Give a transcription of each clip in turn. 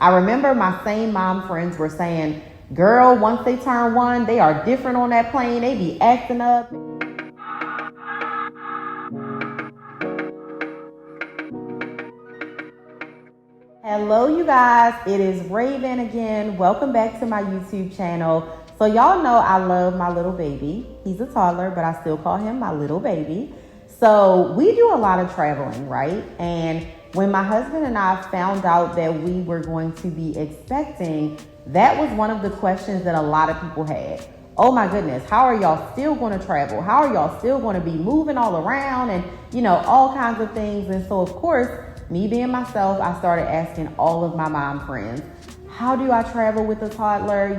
I remember my same mom friends were saying, girl, once they turn 1, they are different on that plane. They be acting up. Hello, you guys. It is Raevyn again. Welcome back to my YouTube channel. So y'all know I love my little baby. He's a toddler, but I still call him my little baby. So we do a lot of traveling, right? And when my husband and I found out that we were going to be expecting, that was one of the questions that a lot of people had. Oh my goodness, how are y'all still going to travel? How are y'all still going to be moving all around and, all kinds of things? And so, of course, me being myself, I started asking all of my mom friends, how do I travel with a toddler?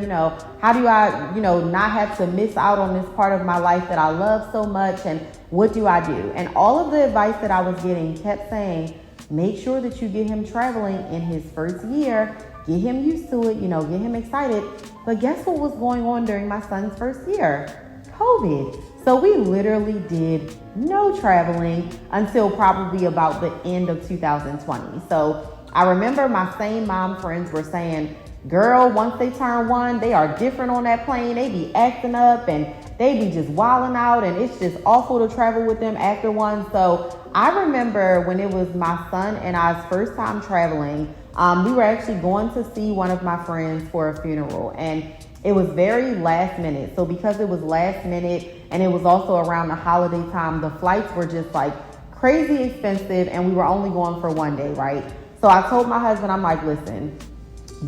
How do I, not have to miss out on this part of my life that I love so much? And what do I do? And all of the advice that I was getting kept saying, make sure that you get him traveling in his first year, get him used to it, get him excited. But guess what was going on during my son's first year? COVID. So we literally did no traveling until probably about the end of 2020. So I remember my same mom friends were saying, girl, once they turn 1, they are different on that plane. They be acting up and they be just wilding out, and it's just awful to travel with them after 1. So I remember when it was my son and I's first time traveling, we were actually going to see one of my friends for a funeral, and it was very last minute. So because it was last minute and it was also around the holiday time, the flights were just like crazy expensive, and we were only going for 1 day, right? So I told my husband, I'm like, listen,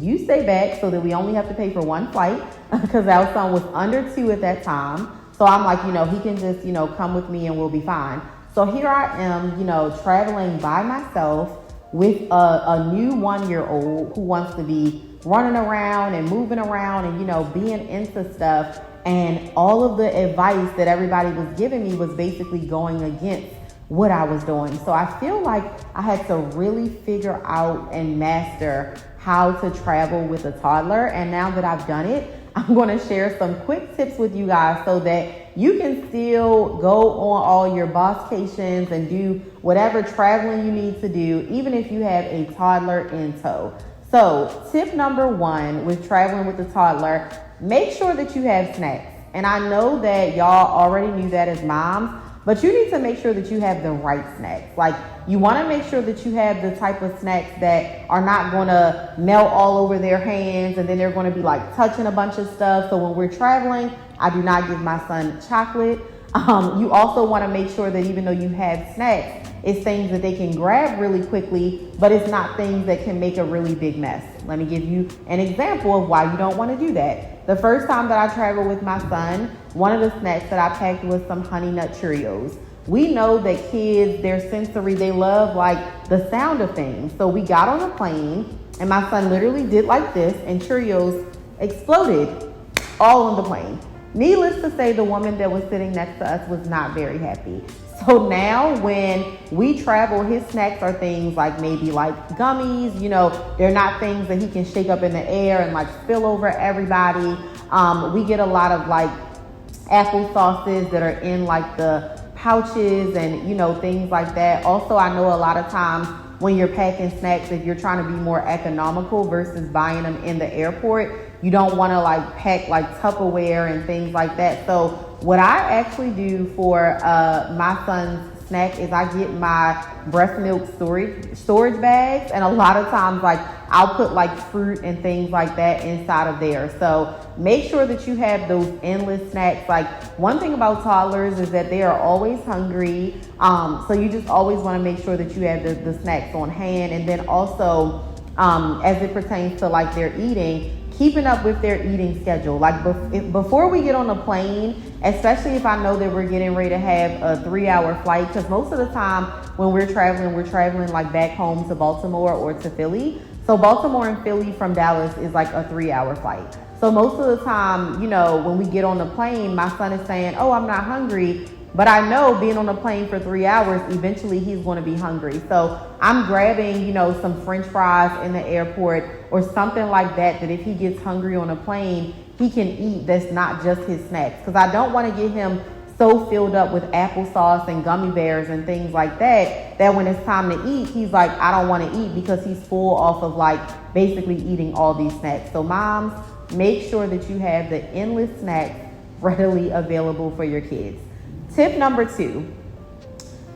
you stay back so that we only have to pay for 1 flight because our son was under 2 at that time. So I'm like, he can just, come with me and we'll be fine. So here I am, traveling by myself with a new 1-year-old who wants to be running around and moving around and, being into stuff. And all of the advice that everybody was giving me was basically going against what I was doing. So I feel like I had to really figure out and master how to travel with a toddler. And now that I've done it, I'm going to share some quick tips with you guys so that you can still go on all your bosscations and do whatever traveling you need to do, even if you have a toddler in tow. So tip number 1 with traveling with a toddler, make sure that you have snacks. And I know that y'all already knew that as moms, but you need to make sure that you have the right snacks. Like, you want to make sure that you have the type of snacks that are not going to melt all over their hands and then they're going to be like touching a bunch of stuff. So when we're traveling, I do not give my son chocolate. You also want to make sure that even though you have snacks, it's things that they can grab really quickly, but it's not things that can make a really big mess. Let me give you an example of why you don't want to do that. The first time that I traveled with my son, one of the snacks that I packed was some Honey Nut Cheerios. We know that kids, their sensory, they love like the sound of things. So we got on a plane and my son literally did like this and Cheerios exploded all on the plane. Needless to say, the woman that was sitting next to us was not very happy. So now when we travel, his snacks are things like maybe like gummies, they're not things that he can shake up in the air and like spill over everybody. We get a lot of like apple sauces that are in like the pouches and, things like that. Also, I know a lot of times when you're packing snacks, if you're trying to be more economical versus buying them in the airport, you don't want to like pack like Tupperware and things like that. So what I actually do for my son's snack is I get my breast milk storage bags, and a lot of times like I'll put like fruit and things like that inside of there. So make sure that you have those endless snacks. Like, one thing about toddlers is that they are always hungry. So you just always want to make sure that you have the snacks on hand. And then also as it pertains to like their eating, keeping up with their eating schedule. Like before we get on a plane, especially if I know that we're getting ready to have a 3-hour flight, because most of the time when we're traveling like back home to Baltimore or to Philly. So Baltimore and Philly from Dallas is like a 3-hour flight. So most of the time, when we get on the plane, my son is saying, oh, I'm not hungry. But I know being on a plane for 3 hours, eventually he's going to be hungry. So I'm grabbing, some French fries in the airport or something like that, that if he gets hungry on a plane, he can eat that's not just his snacks. Because I don't want to get him so filled up with applesauce and gummy bears and things like that, that when it's time to eat, he's like, I don't want to eat, because he's full off of like basically eating all these snacks. So moms, make sure that you have the endless snacks readily available for your kids. Tip number 2,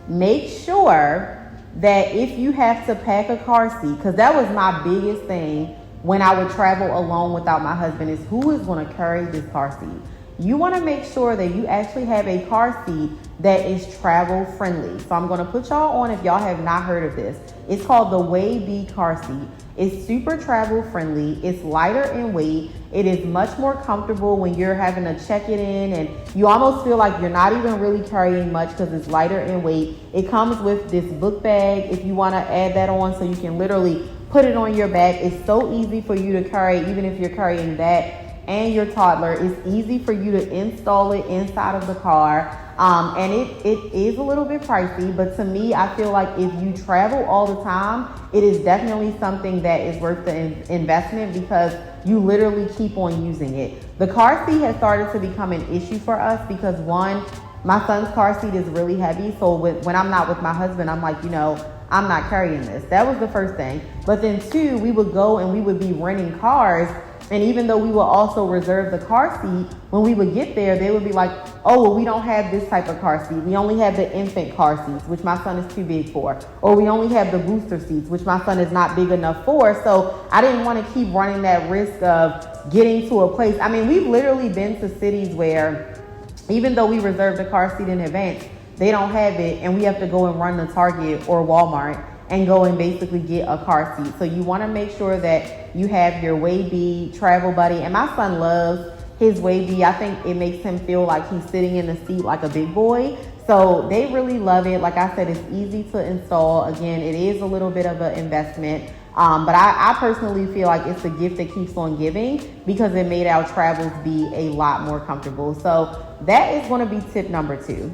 make sure that if you have to pack a car seat, because that was my biggest thing when I would travel alone without my husband, is who is going to carry this car seat. You want to make sure that you actually have a car seat that is travel friendly. So I'm going to put y'all on if y'all have not heard of this. It's called the Raevyn car seat. It's super travel friendly. It's lighter in weight. It is much more comfortable when you're having to check it in, and you almost feel like you're not even really carrying much because it's lighter in weight. It comes with this book bag if you want to add that on, so you can literally put it on your back. It's so easy for you to carry, even if you're carrying that and your toddler. It's easy for you to install it inside of the car. And it is a little bit pricey, but to me, I feel like if you travel all the time, it is definitely something that is worth the investment, because you literally keep on using it. The car seat has started to become an issue for us because, one, my son's car seat is really heavy. So when I'm not with my husband, I'm like, I'm not carrying this. That was the first thing. But then 2, we would go and we would be renting cars. And even though we will also reserve the car seat, when we would get there, they would be like, oh, well, we don't have this type of car seat. We only have the infant car seats, which my son is too big for. Or we only have the booster seats, which my son is not big enough for. So I didn't want to keep running that risk of getting to a place. I mean, we've literally been to cities where even though we reserved the car seat in advance, they don't have it, and we have to go and run to Target or Walmart and go and basically get a car seat. So you want to make sure that you have your Raevyn travel buddy. And my son loves his Raevyn. I think it makes him feel like he's sitting in the seat like a big boy. So they really love it. Like I said, it's easy to install. Again, it is a little bit of an investment. But I personally feel like it's a gift that keeps on giving, because it made our travels be a lot more comfortable. So that is going to be tip number 2.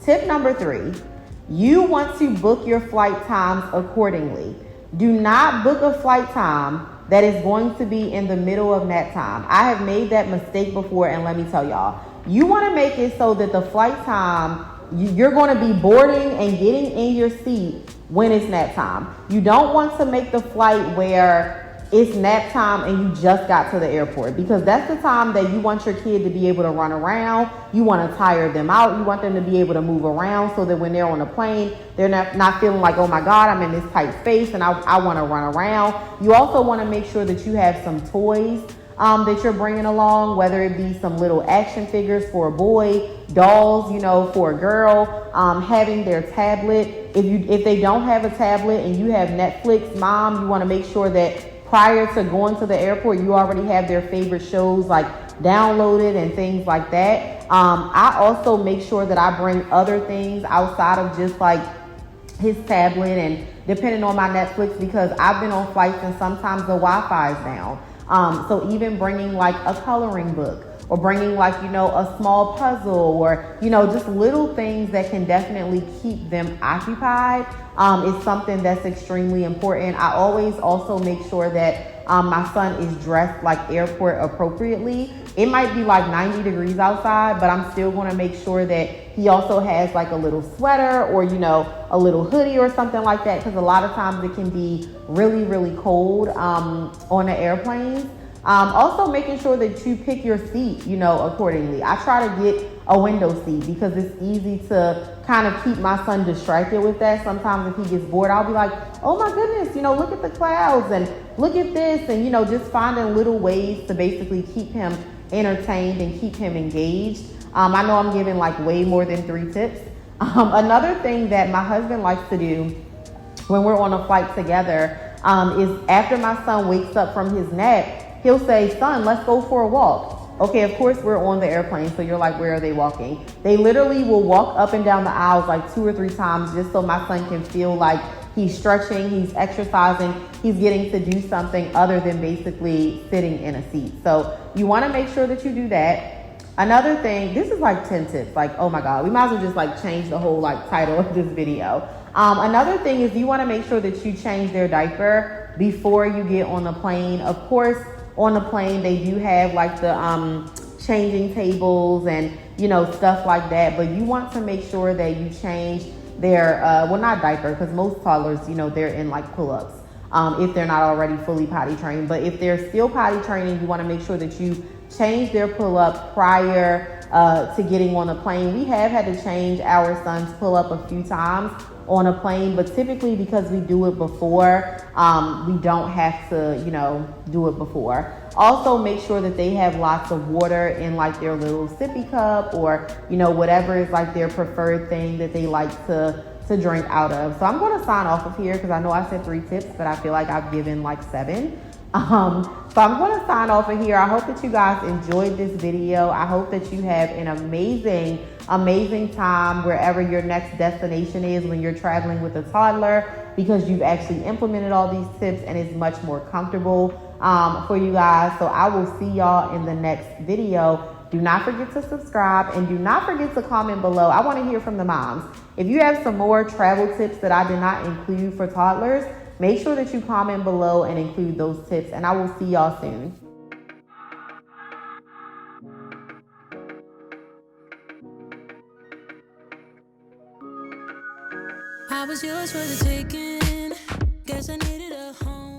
Tip number 3. You want to book your flight times accordingly. Do not book a flight time that is going to be in the middle of nap time. I have made that mistake before, and let me tell y'all, you want to make it so that the flight time, you're going to be boarding and getting in your seat when it's nap time. You don't want to make the flight where it's nap time and you just got to the airport, because that's the time that you want your kid to be able to run around. You want to tire them out. You want them to be able to move around so that when they're on a plane, they're not feeling like, oh my God, I'm in this tight space and I want to run around. You also want to make sure that you have some toys that you're bringing along, whether it be some little action figures for a boy, dolls, for a girl, having their tablet. If they don't have a tablet and you have Netflix, mom, you want to make sure that prior to going to the airport, you already have their favorite shows like downloaded and things like that. I also make sure that I bring other things outside of just like his tablet and depending on my Netflix, because I've been on flights and sometimes the Wi-Fi is down. So even bringing like a coloring book, or bringing like, a small puzzle, or, just little things that can definitely keep them occupied is something that's extremely important. I always also make sure that my son is dressed like airport appropriately. It might be like 90 degrees outside, but I'm still going to make sure that he also has like a little sweater or, a little hoodie or something like that, because a lot of times it can be really, really cold on the airplanes. Also making sure that you pick your seat, accordingly. I try to get a window seat because it's easy to kind of keep my son distracted with that. Sometimes if he gets bored, I'll be like, oh my goodness, look at the clouds and look at this. And, just finding little ways to basically keep him entertained and keep him engaged. I know I'm giving like way more than 3 tips. Another thing that my husband likes to do when we're on a flight together is after my son wakes up from his nap, he'll say, son, let's go for a walk. Okay, of course, we're on the airplane, so you're like, where are they walking? They literally will walk up and down the aisles like 2 or 3 times just so my son can feel like he's stretching, he's exercising, he's getting to do something other than basically sitting in a seat. So you want to make sure that you do that. Another thing, this is like 10 tips. Like, oh my God, we might as well just like change the whole like title of this video. Another thing is you want to make sure that you change their diaper before you get on the plane. Of course, on the plane, they do have like the changing tables and, you know, stuff like that. But you want to make sure that you change their, well, not diaper, because most toddlers, you know, they're in like pull-ups. If they're not already fully potty trained. But if they're still potty training, you want to make sure that you change their pull-up prior to getting on the plane. We have had to change our son's pull-up a few times on a plane, but typically because we do it before, we don't have to, you know, do it before. Also, make sure that they have lots of water in like their little sippy cup, or, you know, whatever is like their preferred thing that they like to drink out of. So I'm going to sign off of here because I know I said 3 tips, but I feel like I've given like 7. So I'm going to sign off of here. I hope that you guys enjoyed this video. I hope that you have an amazing time wherever your next destination is when you're traveling with a toddler, because you've actually implemented all these tips and it's much more comfortable for you guys. So I will see y'all in the next video. Do not forget to subscribe and do not forget to comment below. I want to hear from the moms. If you have some more travel tips that I did not include for toddlers, make sure that you comment below and include those tips, and I will see y'all soon. I was yours for the taking. Guess I needed a home.